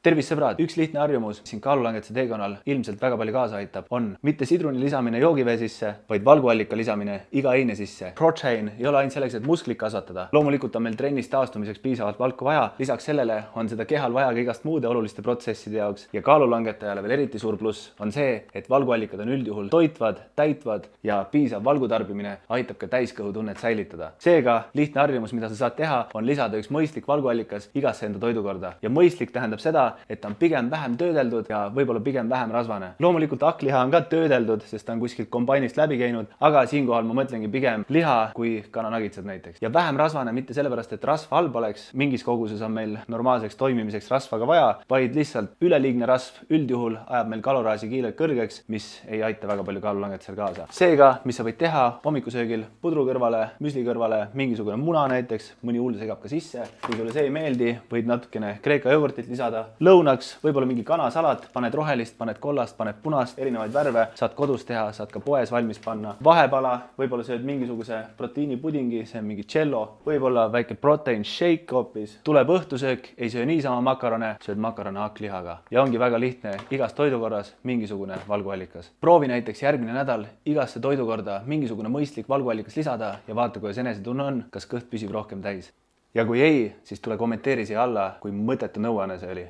tervist sõbrad, üks lihtne harjumus siin kaalulangetuse teekonnal ilmselt väga palju kaasa aitab, on mitte sidruni lisamine joogivee sisse, vaid valguallika lisamine iga eine sisse. Protein ei ole ainult selleks, et musklit kasvatada. Loomulikult on meil trennist taastumiseks piisavalt valku vaja. Lisaks sellele on seda kehal vaja ka igast muude oluliste protsesside jaoks ja kaalulangetajale veel eriti suur pluss on see, et valguallikad on üldjuhul toitvad, täitvad ja piisav valgutarbimine aitab ka täiskõhutunnet säilitada. Seega lihtne harjumus, mida sa saad teha, on lisada üks mõistlik valguallikas igasse enda toidukorda. Ja mõistlik tähendab seda, et ta on pigem vähem töödeldud ja võib-olla pigem vähem rasvane. Loomulikult hakkliha on ka töödeldud, sest ta on kuskilt kombainist läbi käinud, aga siinkohal ma mõtlengi pigem liha kui kananagitsad näiteks. Ja vähem rasvane mitte sellepärast, et rasv halb oleks, mingis koguses on meil normaalseks toimimiseks rasvaga vaja, vaid lihtsalt üleliigne rasv üldjuhul ajab meil kaloraaži kiirelt kõrgeks, mis ei aita väga palju kaalulangetusel kaasa. Seega, mis sa võid teha hommikusöögil pudru kõrvale, müsli kõrvale, mingisugune muna näiteks, mõni hull segab ka sisse. Kui sulle see ei meeldi, võid natukene kreeka jogurtit lisada. Lõunaks võib-olla mingi kanasalat, paned rohelist, paned kollast, paned punast, erinevaid värve, saad kodus teha, saad ka poes valmis panna. Vahepala, võib-olla sööd mingisuguse proteiinipudingi, see on mingi cello, võib-olla väike protein shake hoopis. Tuleb õhtusöök, ei söö niisama makarone, sööd makarone hakklihaga. Ja ongi väga lihtne, igas toidukorras mingisugune valguallikas. Proovi näiteks järgmine nädal igasse toidukorda mingisugune mõistlik valguallikas lisada ja vaata, kuidas enesetunne on, kas kõht püsib rohkem täis. Ja kui ei, siis tule kommenteeri siia alla, kui mõttetu nõuanne see oli.